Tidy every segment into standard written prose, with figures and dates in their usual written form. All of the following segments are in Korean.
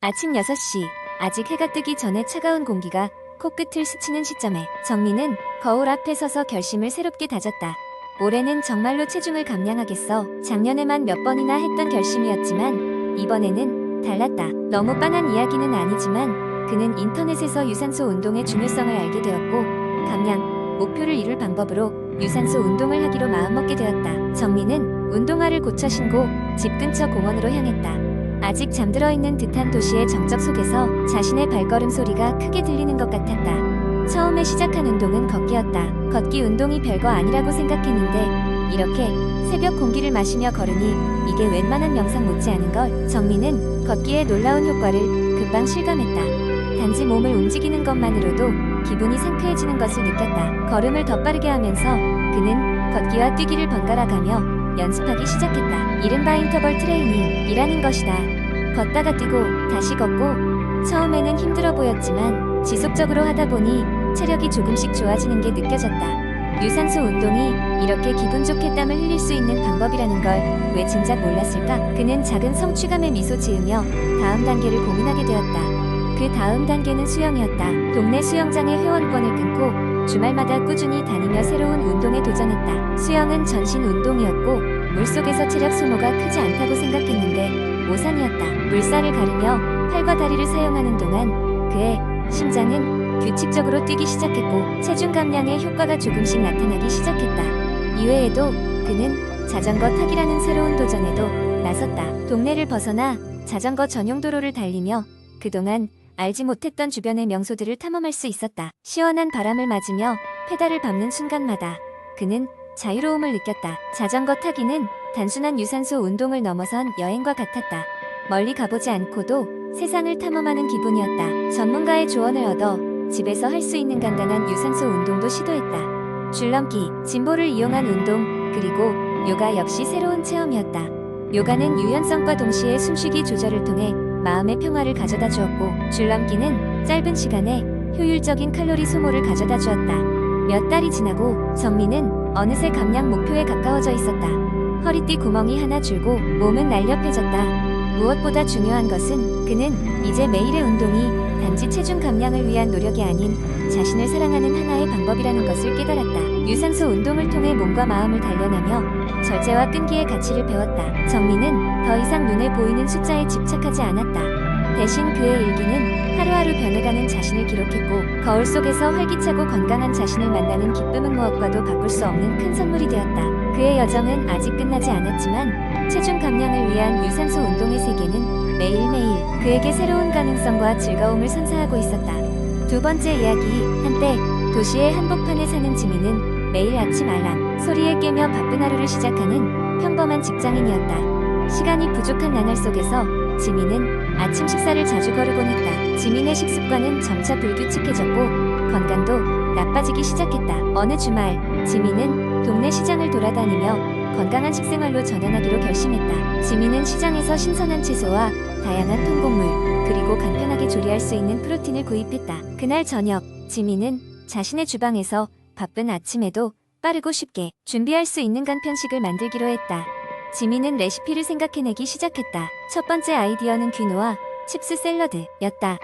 아침 6시, 아직 해가 뜨기 전에 차가운 공기가 코끝을 스치는 시점에 정민은 거울 앞에 서서 결심을 새롭게 다졌다. 올해는 정말로 체중을 감량하겠어. 작년에만 몇 번이나 했던 결심이었지만 이번에는 달랐다. 너무 빤한 이야기는 아니지만 그는 인터넷에서 유산소 운동의 중요성을 알게 되었고 감량 목표를 이룰 방법으로 유산소 운동을 하기로 마음먹게 되었다. 정민은 운동화를 고쳐 신고 집 근처 공원으로 향했다. 아직 잠들어 있는 듯한 도시의 정적 속에서 자신의 발걸음 소리가 크게 들리는 것 같았다. 처음에 시작한 운동은 걷기였다. 걷기 운동이 별거 아니라고 생각했는데 이렇게 새벽 공기를 마시며 걸으니 이게 웬만한 명상 못지않은 걸. 정민은 걷기의 놀라운 효과를 금방 실감했다. 단지 몸을 움직이는 것만으로도 기분이 상쾌해지는 것을 느꼈다. 걸음을 더 빠르게 하면서 그는 걷기와 뛰기를 번갈아 가며 연습하기 시작했다. 이른바 인터벌 트레이닝이라는 것이다. 걷다가 뛰고 다시 걷고 처음에는 힘들어 보였지만 지속적으로 하다 보니 체력이 조금씩 좋아지는 게 느껴졌다. 유산소 운동이 이렇게 기분 좋게 땀을 흘릴 수 있는 방법이라는 걸 왜 진작 몰랐을까? 그는 작은 성취감에 미소 지으며 다음 단계를 고민하게 되었다. 그 다음 단계는 수영이었다. 동네 수영장의 회원권을 끊고 주말마다 꾸준히 다니며 새로운 운동에 도전했다. 수영은 전신 운동이었고 물속에서 체력 소모가 크지 않다고 생각했는데 오산이었다. 물살을 가르며 팔과 다리를 사용하는 동안 그의 심장은 규칙적으로 뛰기 시작했고 체중 감량의 효과가 조금씩 나타나기 시작했다. 이외에도 그는 자전거 타기라는 새로운 도전에도 나섰다. 동네를 벗어나 자전거 전용 도로를 달리며 그동안 알지 못했던 주변의 명소들을 탐험할 수 있었다. 시원한 바람을 맞으며 페달을 밟는 순간마다 그는 자유로움을 느꼈다. 자전거 타기는 단순한 유산소 운동을 넘어선 여행과 같았다. 멀리 가보지 않고도 세상을 탐험하는 기분이었다. 전문가의 조언을 얻어 집에서 할 수 있는 간단한 유산소 운동도 시도했다. 줄넘기, 짐볼을 이용한 운동, 그리고 요가 역시 새로운 체험이었다. 요가는 유연성과 동시에 숨쉬기 조절을 통해 마음의 평화를 가져다 주었고 줄넘기는 짧은 시간에 효율적인 칼로리 소모를 가져다 주었다. 몇 달이 지나고 정민은 어느새 감량 목표에 가까워져 있었다. 허리띠 구멍이 하나 줄고 몸은 날렵해졌다. 무엇보다 중요한 것은 그는 이제 매일의 운동이 단지 체중 감량을 위한 노력이 아닌 자신을 사랑하는 하나의 방법이라는 것을 깨달았다. 유산소 운동을 통해 몸과 마음을 단련하며 절제와 끈기의 가치를 배웠다. 정민은 더 이상 눈에 보이는 숫자에 집착하지 않았다. 대신 그의 일기는 하루하루 변해가는 자신을 기록했고 거울 속에서 활기차고 건강한 자신을 만나는 기쁨은 무엇과도 바꿀 수 없는 큰 선물이 되었다. 그의 여정은 아직 끝나지 않았지만 체중 감량을 위한 유산소 운동의 세계는 매일매일 그에게 새로운 가능성과 즐거움을 선사하고 있었다. 두 번째 이야기. 한때 도시의 한복판에 사는 지민은 매일 아침 알람 소리에 깨며 바쁜 하루를 시작하는 평범한 직장인이었다. 시간이 부족한 나날 속에서 지민은 아침 식사를 자주 거르곤 했다. 지민의 식습관은 점차 불규칙해졌고 건강도 나빠지기 시작했다. 어느 주말 지민은 동네 시장을 돌아다니며 건강한 식생활로 전환하기로 결심했다. 지민은 시장에서 신선한 채소와 다양한 통곡물 그리고 간편하게 조리할 수 있는 프로틴을 구입했다. 그날 저녁 지민은 자신의 주방에서 바쁜 아침에도 빠르고 쉽게 준비할 수 있는 간편식을 만들기로 했다. 지민은 레시피를 생각해내기 시작했다. 첫 번째 아이디어는 퀴노아 칩스 샐러드였다.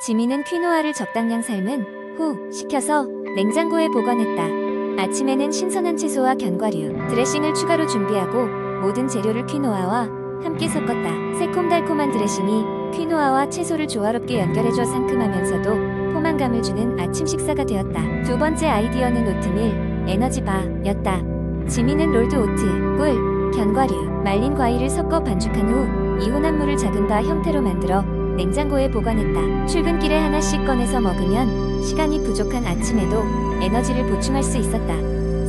지민은 퀴노아를 적당량 삶은 후 식혀서 냉장고에 보관했다. 아침에는 신선한 채소와 견과류, 드레싱을 추가로 준비하고 모든 재료를 퀴노아와 함께 섞었다. 새콤달콤한 드레싱이 퀴노아와 채소를 조화롭게 연결해줘 상큼하면서도 포만감을 주는 아침 식사가 되었다. 두 번째 아이디어는 오트밀 에너지바였다. 지민은 롤드 오트, 꿀, 견과류, 말린 과일을 섞어 반죽한 후 이 혼합물을 작은 바 형태로 만들어 냉장고에 보관했다. 출근길에 하나씩 꺼내서 먹으면 시간이 부족한 아침에도 에너지를 보충할 수 있었다.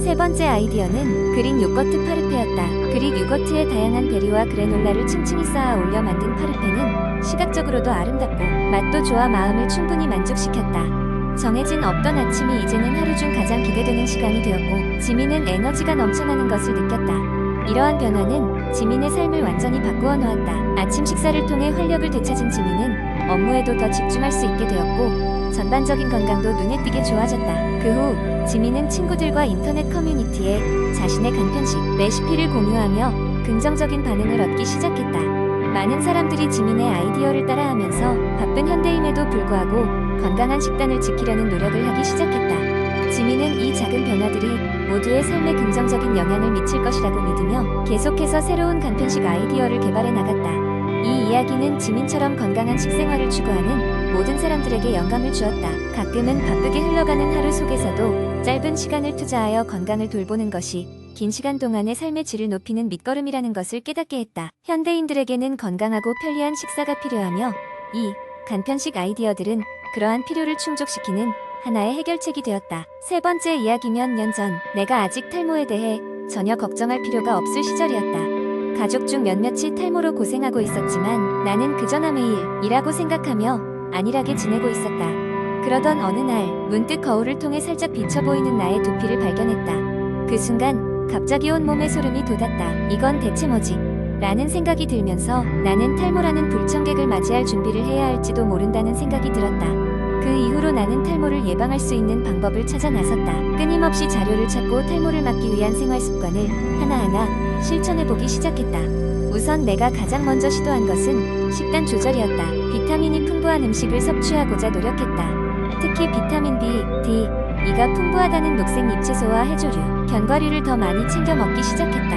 세 번째 아이디어는 그릭 요거트 파르페였다. 그릭 요거트에 다양한 베리와 그래놀라를 층층이 쌓아 올려 만든 파르페는 시각적으로도 아름답고 맛도 좋아 마음을 충분히 만족시켰다. 정해진 없던 아침이 이제는 하루 중 가장 기대되는 시간이 되었고 지민은 에너지가 넘쳐나는 것을 느꼈다. 이러한 변화는 지민의 삶을 완전히 바꾸어 놓았다. 아침 식사를 통해 활력을 되찾은 지민은 업무에도 더 집중할 수 있게 되었고 전반적인 건강도 눈에 띄게 좋아졌다. 그 후 지민은 친구들과 인터넷 커뮤니티에 자신의 간편식 레시피를 공유하며 긍정적인 반응을 얻기 시작했다. 많은 사람들이 지민의 아이디어를 따라하면서 바쁜 현대임에도 불구하고 건강한 식단을 지키려는 노력을 하기 시작했다. 지민은 이 작은 변화들이 모두의 삶에 긍정적인 영향을 미칠 것이라고 믿으며 계속해서 새로운 간편식 아이디어를 개발해 나갔다. 이 이야기는 지민처럼 건강한 식생활을 추구하는 모든 사람들에게 영감을 주었다. 가끔은 바쁘게 흘러가는 하루 속에서도 짧은 시간을 투자하여 건강을 돌보는 것이 긴 시간 동안의 삶의 질을 높이는 밑거름이라는 것을 깨닫게 했다. 현대인들에게는 건강하고 편리한 식사가 필요하며 이 간편식 아이디어들은 그러한 필요를 충족시키는 하나의 해결책이 되었다. 세 번째 이야기 몇 년 전, 내가 아직 탈모에 대해 전혀 걱정할 필요가 없을 시절이었다. 가족 중 몇몇이 탈모로 고생하고 있었지만 나는 그저 남의 일이라고 생각하며 안일하게 지내고 있었다. 그러던 어느 날 문득 거울을 통해 살짝 비쳐 보이는 나의 두피를 발견했다. 그 순간 갑자기 온몸에 소름이 돋았다. 이건 대체 뭐지? 라는 생각이 들면서 나는 탈모라는 불청객을 맞이할 준비를 해야 할지도 모른다는 생각이 들었다. 그 이후로 나는 탈모를 예방할 수 있는 방법을 찾아 나섰다. 끊임없이 자료를 찾고 탈모를 막기 위한 생활 습관을 하나하나 실천해보기 시작했다. 우선 내가 가장 먼저 시도한 것은 식단 조절이었다. 비타민이 풍부한 음식을 섭취하고자 노력했다. 특히 비타민 B, D, E가 풍부하다는 녹색 잎채소와 해조류, 견과류를 더 많이 챙겨 먹기 시작했다.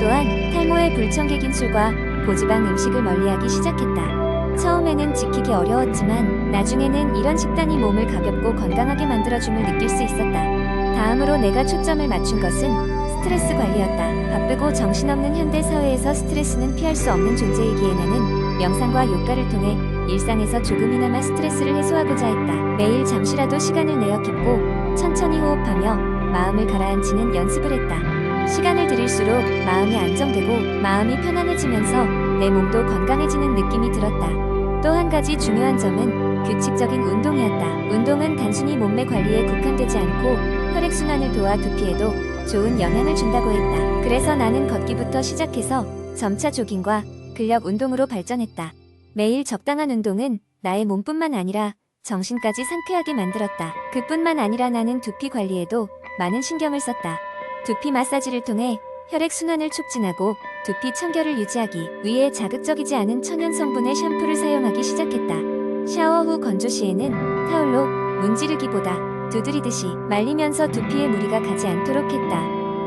또한 탈모의 불청객인 술과 고지방 음식을 멀리하기 시작했다. 처음에는 지키기 어려웠지만 나중에는 이런 식단이 몸을 가볍고 건강하게 만들어줌을 느낄 수 있었다. 다음으로 내가 초점을 맞춘 것은 스트레스 관리였다. 바쁘고 정신없는 현대 사회에서 스트레스는 피할 수 없는 존재이기에 나는 명상과 요가를 통해 일상에서 조금이나마 스트레스를 해소하고자 했다. 매일 잠시라도 시간을 내어 깊고 천천히 호흡하며 마음을 가라앉히는 연습을 했다. 시간을 들일수록 마음이 안정되고 마음이 편안해지면서 내 몸도 건강해지는 느낌이 들었다. 또 한 가지 중요한 점은 규칙적인 운동이었다. 운동은 단순히 몸매 관리에 국한되지 않고 혈액순환을 도와 두피에도 좋은 영향을 준다고 했다. 그래서 나는 걷기부터 시작해서 점차 조깅과 근력 운동으로 발전했다. 매일 적당한 운동은 나의 몸뿐만 아니라 정신까지 상쾌하게 만들었다. 그뿐만 아니라 나는 두피 관리에도 많은 신경을 썼다. 두피 마사지를 통해 혈액순환을 촉진하고 두피 청결을 유지하기 위해 자극적이지 않은 천연 성분의 샴푸를 사용하기 시작했다. 샤워 후 건조 시에는 타올로 문지르기보다 두드리듯이 말리면서 두피에 무리가 가지 않도록 했다.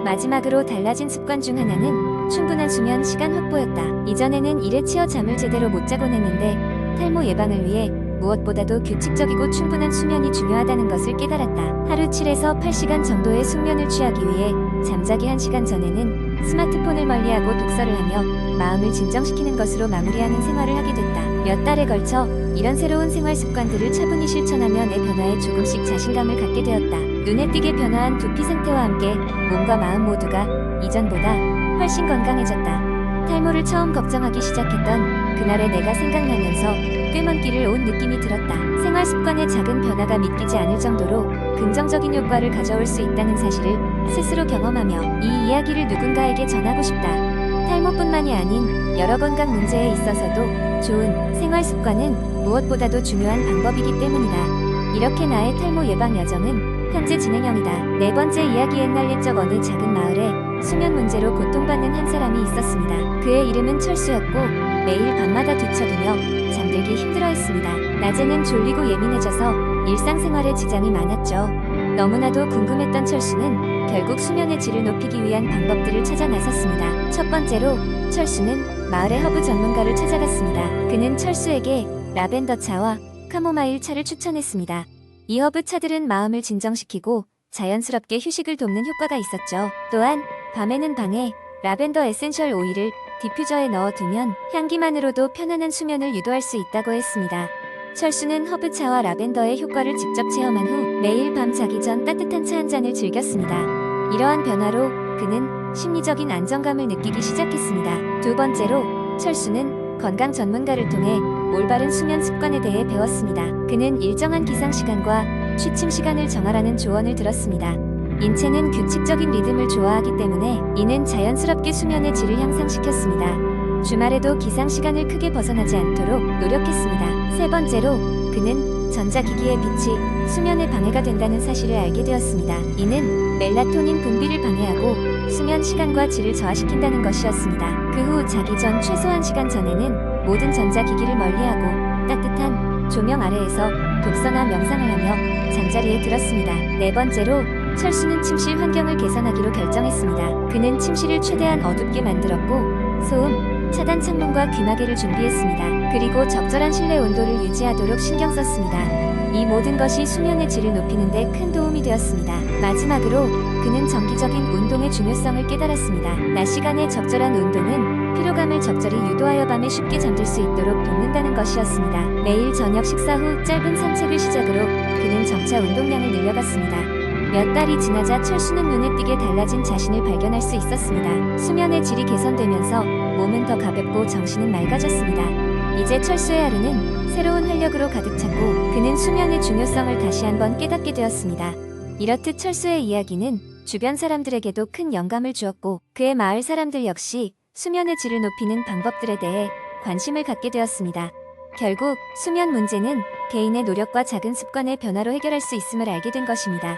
마지막으로 달라진 습관 중 하나는 충분한 수면 시간 확보였다. 이전에는 일에 치여 잠을 제대로 못 자곤 했는데 탈모 예방을 위해 무엇보다도 규칙적이고 충분한 수면이 중요하다는 것을 깨달았다. 하루 7에서 8시간 정도의 숙면을 취하기 위해 잠자기 1시간 전에는 스마트폰을 멀리하고 독서를 하며 마음을 진정시키는 것으로 마무리하는 생활을 하게 됐다. 몇 달에 걸쳐 이런 새로운 생활 습관들을 차분히 실천하며 내 변화에 조금씩 자신감을 갖게 되었다. 눈에 띄게 변화한 두피 상태와 함께 몸과 마음 모두가 이전보다 훨씬 건강해졌다. 탈모를 처음 걱정하기 시작했던 그날의 내가 생각나면서 꽤 먼 길을 온 느낌이 들었다. 생활 습관의 작은 변화가 믿기지 않을 정도로 긍정적인 효과를 가져올 수 있다는 사실을 스스로 경험하며 이 이야기를 누군가에게 전하고 싶다. 탈모뿐만이 아닌 여러 건강 문제에 있어서도 좋은 생활 습관은 무엇보다도 중요한 방법이기 때문이다. 이렇게 나의 탈모 예방 여정은 현재 진행형이다. 네 번째 이야기. 옛날 옛적 어느 작은 마을에 수면 문제로 고통받는 한 사람이 있었습니다. 그의 이름은 철수였고 매일 밤마다 뒤척이며 잠들기 힘들어했습니다. 낮에는 졸리고 예민해져서 일상생활에 지장이 많았죠. 너무나도 궁금했던 철수는 결국 수면의 질을 높이기 위한 방법들을 찾아 나섰습니다. 첫 번째로 철수는 마을의 허브 전문가를 찾아갔습니다. 그는 철수에게 라벤더 차와 카모마일 차를 추천했습니다. 이 허브 차들은 마음을 진정시키고 자연스럽게 휴식을 돕는 효과가 있었죠. 또한 밤에는 방에 라벤더 에센셜 오일을 디퓨저에 넣어두면 향기만으로도 편안한 수면을 유도할 수 있다고 했습니다. 철수는 허브차와 라벤더의 효과를 직접 체험한 후 매일 밤 자기 전 따뜻한 차 한 잔을 즐겼습니다. 이러한 변화로 그는 심리적인 안정감을 느끼기 시작했습니다. 두 번째로 철수는 건강 전문가를 통해 올바른 수면 습관에 대해 배웠습니다. 그는 일정한 기상 시간과 취침 시간을 정하라는 조언을 들었습니다. 인체는 규칙적인 리듬을 좋아하기 때문에 이는 자연스럽게 수면의 질을 향상시켰습니다. 주말에도 기상 시간을 크게 벗어나지 않도록 노력했습니다. 세 번째로 그는 전자기기의 빛이 수면에 방해가 된다는 사실을 알게 되었습니다. 이는 멜라토닌 분비를 방해하고 수면 시간과 질을 저하시킨다는 것이었습니다. 그 후 자기 전 최소한 시간 전에는 모든 전자기기를 멀리하고 따뜻한 조명 아래에서 독서나 명상을 하며 잠자리에 들었습니다. 네 번째로 철수는 침실 환경을 개선하기로 결정했습니다. 그는 침실을 최대한 어둡게 만들었고 소음 차단 창문과 귀마개를 준비했습니다. 그리고 적절한 실내 온도를 유지하도록 신경 썼습니다. 이 모든 것이 수면의 질을 높이는 데 큰 도움이 되었습니다. 마지막으로 그는 정기적인 운동의 중요성을 깨달았습니다. 낮 시간의 적절한 운동은 피로감을 적절히 유도하여 밤에 쉽게 잠들 수 있도록 돕는다는 것이었습니다. 매일 저녁 식사 후 짧은 산책을 시작으로 그는 점차 운동량을 늘려갔습니다. 몇 달이 지나자 철수는 눈에 띄게 달라진 자신을 발견할 수 있었습니다. 수면의 질이 개선되면서 몸은 더 가볍고 정신은 맑아졌습니다. 이제 철수의 하루는 새로운 활력으로 가득 찼고 그는 수면의 중요성을 다시 한번 깨닫게 되었습니다. 이렇듯 철수의 이야기는 주변 사람들에게도 큰 영감을 주었고 그의 마을 사람들 역시 수면의 질을 높이는 방법들에 대해 관심을 갖게 되었습니다. 결국 수면 문제는 개인의 노력과 작은 습관의 변화로 해결할 수 있음을 알게 된 것입니다.